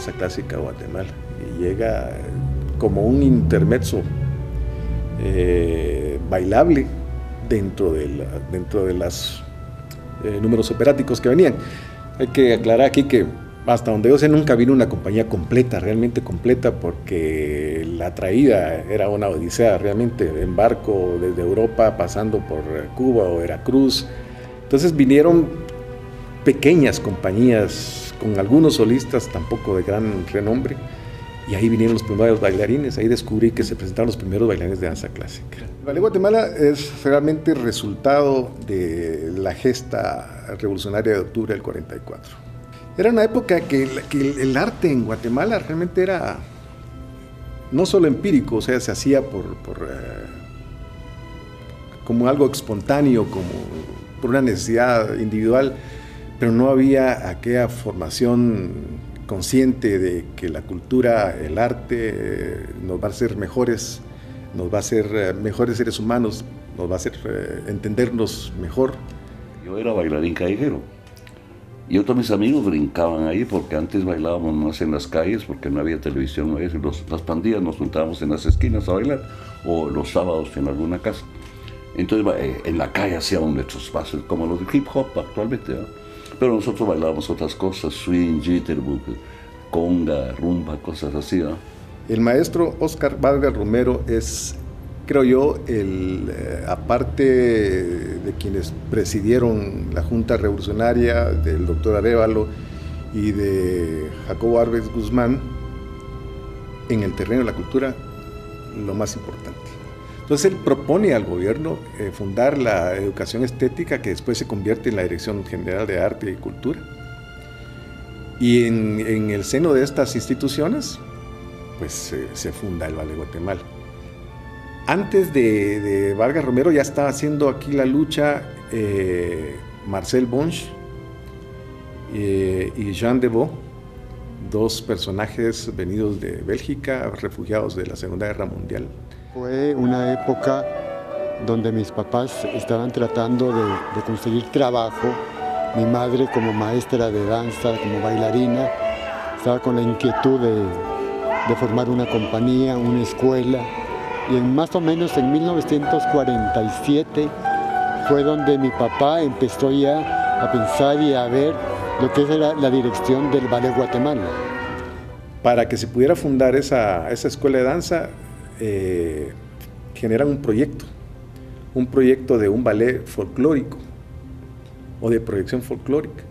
Danza clásica de Guatemala y llega como un intermezzo bailable dentro de los números operáticos que venían. Hay que aclarar aquí que hasta donde yo sé nunca vino una compañía completa, realmente completa, porque la traída era una odisea realmente, en barco desde Europa pasando por Cuba o Veracruz. Entonces vinieron pequeñas compañías con algunos solistas tampoco de gran renombre, y ahí vinieron los primeros bailarines. Ahí descubrí que se presentaron los primeros bailarines de danza clásica. El Ballet Guatemala es realmente resultado de la gesta revolucionaria de octubre del 44. Era una época que el arte en Guatemala realmente era no solo empírico, o sea, se hacía como algo espontáneo, como por una necesidad individual, pero no había aquella formación consciente de que la cultura, el arte nos va a hacer mejores, nos va a hacer mejores seres humanos, nos va a hacer entendernos mejor. Yo era bailarín callejero y otros mis amigos brincaban ahí porque antes bailábamos más en las calles porque no había televisión, las pandillas nos juntábamos en las esquinas a bailar o los sábados en alguna casa. Entonces en la calle hacíamos nuestros pasos como los de hip hop actualmente, ¿no? Pero nosotros bailábamos otras cosas, swing, jitterbug, conga, rumba, cosas así, ¿no? El maestro Óscar Vargas Romero es, creo yo, aparte de quienes presidieron la Junta Revolucionaria, del doctor Arévalo y de Jacobo Arbenz Guzmán, en el terreno de la cultura, lo más importante. Entonces él propone al gobierno fundar la educación estética, que después se convierte en la Dirección General de Arte y Cultura. Y en el seno de estas instituciones, pues se funda el Ballet Guatemala. Antes de Vargas Romero ya estaba haciendo aquí la lucha Marcel Bonch y Jean Devaux, dos personajes venidos de Bélgica, refugiados de la Segunda Guerra Mundial. Fue una época donde mis papás estaban tratando de conseguir trabajo. Mi madre, como maestra de danza, como bailarina, estaba con la inquietud de formar una compañía, una escuela. Y más o menos en 1947 fue donde mi papá empezó ya a pensar y a ver lo que era la dirección del Ballet Guatemala. Para que se pudiera fundar esa escuela de danza, generan un proyecto de un ballet folclórico o de proyección folclórica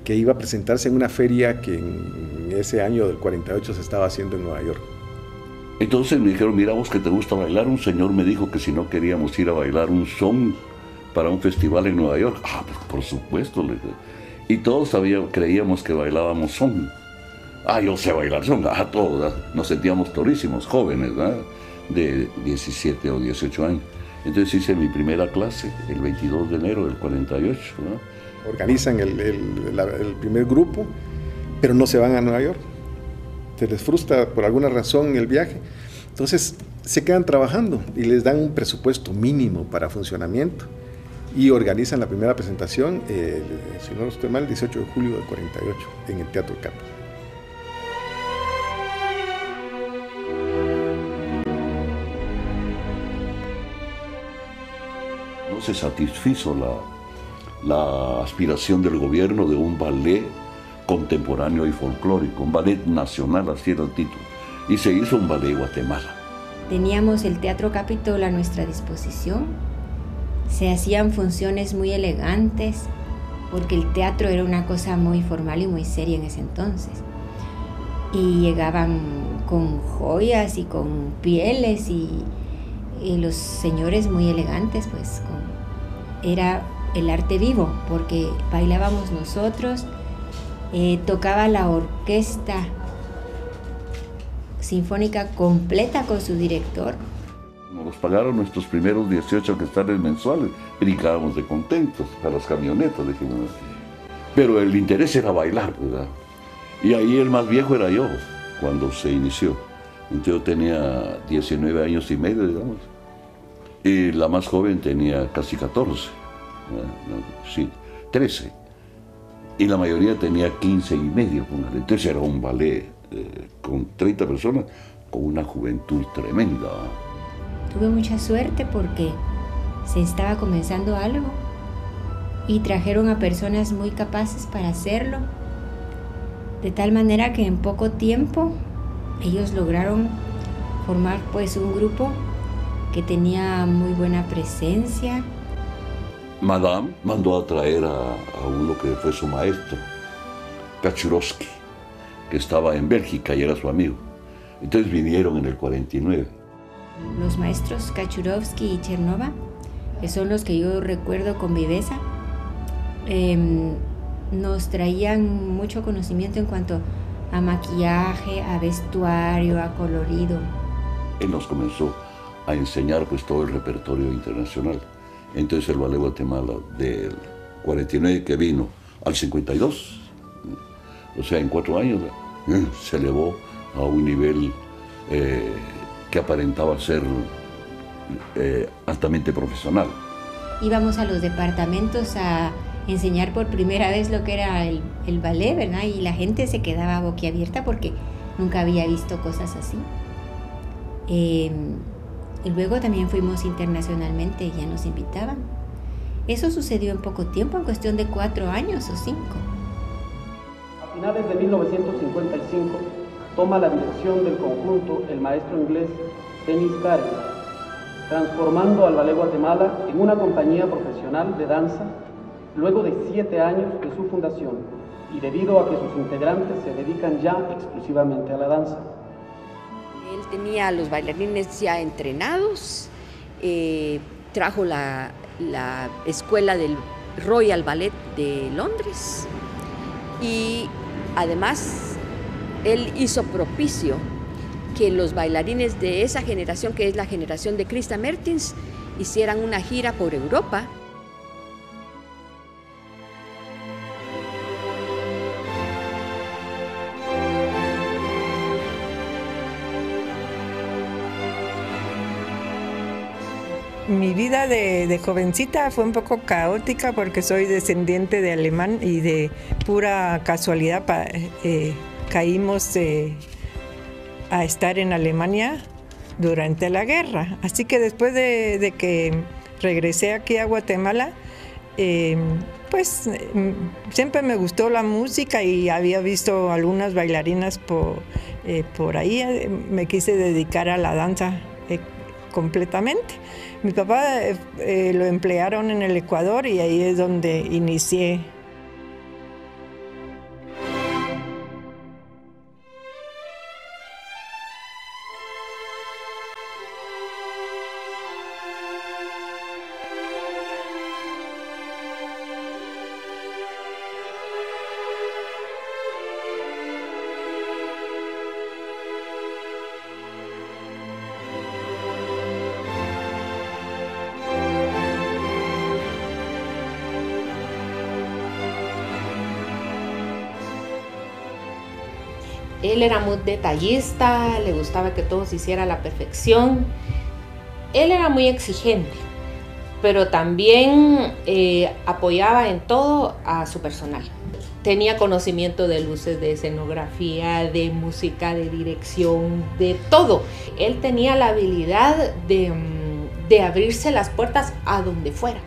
que iba a presentarse en una feria que en ese año del 48 se estaba haciendo en Nueva York. Entonces me dijeron, mira vos que te gusta bailar, un señor me dijo que si no queríamos ir a bailar un son para un festival en Nueva York. Ah, pues por supuesto. Y todos creíamos que bailábamos son. Ah, yo sé bailar son, todos, nos sentíamos torísimos, jóvenes, ¿verdad? De 17 o 18 años. Entonces hice mi primera clase el 22 de enero del 48, ¿no? Organizan el primer grupo, pero no se van a Nueva York. Se les frustra por alguna razón el viaje. Entonces se quedan trabajando y les dan un presupuesto mínimo para funcionamiento y organizan la primera presentación, si no estoy mal, el 18 de julio del 48 en el Teatro Cap. No se satisfizo la aspiración del gobierno de un ballet contemporáneo y folclórico, un ballet nacional, así era el título, y se hizo un ballet Guatemala. Teníamos el Teatro Capitol a nuestra disposición, se hacían funciones muy elegantes, porque el teatro era una cosa muy formal y muy seria en ese entonces, y llegaban con joyas y con pieles y los señores muy elegantes, pues era el arte vivo, porque bailábamos nosotros, tocaba la orquesta sinfónica completa con su director. Nos pagaron nuestros primeros 18 quetzales mensuales, brincábamos de contentos para las camionetas, dijimos. Pero el interés era bailar, ¿verdad? Y ahí el más viejo era yo, cuando se inició. Entonces yo tenía 19 años y medio, digamos. Y la más joven tenía casi 14, sí, 13. Y la mayoría tenía 15 y medio. Entonces era un ballet con 30 personas, con una juventud tremenda. Tuve mucha suerte porque se estaba comenzando algo y trajeron a personas muy capaces para hacerlo, de tal manera que en poco tiempo ellos lograron formar pues un grupo que tenía muy buena presencia. Madame mandó a traer a uno que fue su maestro, Kaczorowski, que estaba en Bélgica y era su amigo. Entonces vinieron en el 49. Los maestros Kaczorowski y Chernova, que son los que yo recuerdo con viveza, nos traían mucho conocimiento en cuanto a maquillaje, a vestuario, a colorido. Él nos comenzó a enseñar pues todo el repertorio internacional. Entonces el Ballet Guatemala del 49 que vino al 52, o sea, en 4 años, se elevó a un nivel que aparentaba ser altamente profesional. Íbamos a los departamentos a enseñar por primera vez lo que era el ballet, ¿verdad? Y la gente se quedaba boquiabierta porque nunca había visto cosas así. Y luego también fuimos internacionalmente, ya nos invitaban. Eso sucedió en poco tiempo, en cuestión de 4 años o 5. A finales de 1955 toma la dirección del conjunto el maestro inglés Dennis Carey, transformando al Ballet Guatemala en una compañía profesional de danza luego de 7 años de su fundación y debido a que sus integrantes se dedican ya exclusivamente a la danza. Él tenía a los bailarines ya entrenados, trajo la escuela del Royal Ballet de Londres y además él hizo propicio que los bailarines de esa generación, que es la generación de Krista Mertens, hicieran una gira por Europa. Mi vida de jovencita fue un poco caótica porque soy descendiente de alemán y de pura casualidad caímos a estar en Alemania durante la guerra. Así que después de que regresé aquí a Guatemala, pues siempre me gustó la música y había visto algunas bailarinas por ahí. Me quise dedicar a la danza completamente. Mi papá lo emplearon en el Ecuador y ahí es donde inicié. Él era muy detallista, le gustaba que todo se hiciera a la perfección. Él era muy exigente, pero también apoyaba en todo a su personal. Tenía conocimiento de luces, de escenografía, de música, de dirección, de todo. Él tenía la habilidad de abrirse las puertas a donde fuera.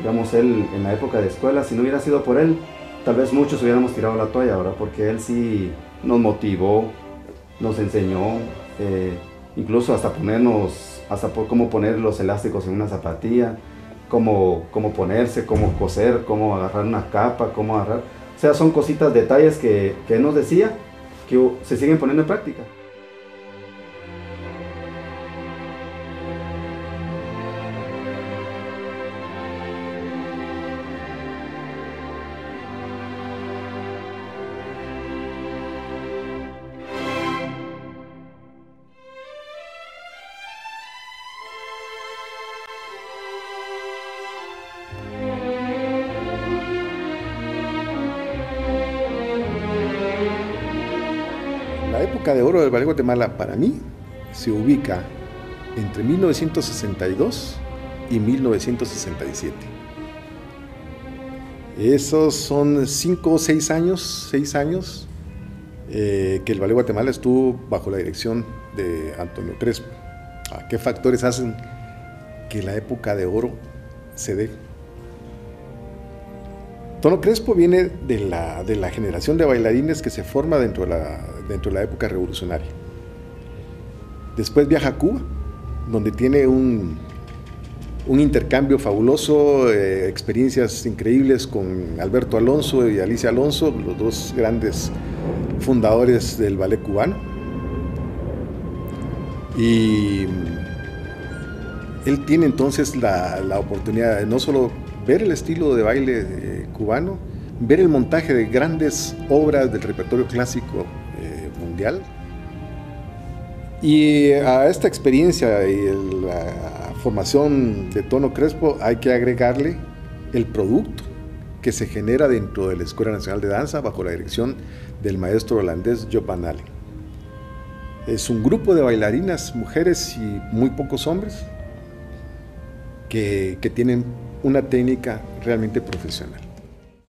Digamos, él en la época de escuela, si no hubiera sido por él, tal vez muchos hubiéramos tirado la toalla, ¿verdad? Porque él sí nos motivó, nos enseñó, incluso hasta cómo poner los elásticos en una zapatilla, cómo ponerse, cómo coser, cómo agarrar una capa, cómo agarrar... O sea, son cositas, detalles que él nos decía, que se siguen poniendo en práctica. La época de oro del Ballet Guatemala para mí se ubica entre 1962 y 1967. Esos son 5 o 6 años, que el Ballet Guatemala estuvo bajo la dirección de Antonio Crespo. ¿Qué factores hacen que la época de oro se dé? Tono Crespo viene de la generación de bailarines que se forma dentro de la época revolucionaria. Después viaja a Cuba, donde tiene un intercambio fabuloso, experiencias increíbles con Alberto Alonso y Alicia Alonso, los dos grandes fundadores del ballet cubano. Y él tiene entonces la oportunidad de no solo ver el estilo de baile cubano, ver el montaje de grandes obras del repertorio clásico mundial. Y a esta experiencia y la formación de Tono Crespo hay que agregarle el producto que se genera dentro de la Escuela Nacional de Danza bajo la dirección del maestro holandés Joop van Allen. Es un grupo de bailarinas, mujeres y muy pocos hombres que tienen una técnica realmente profesional.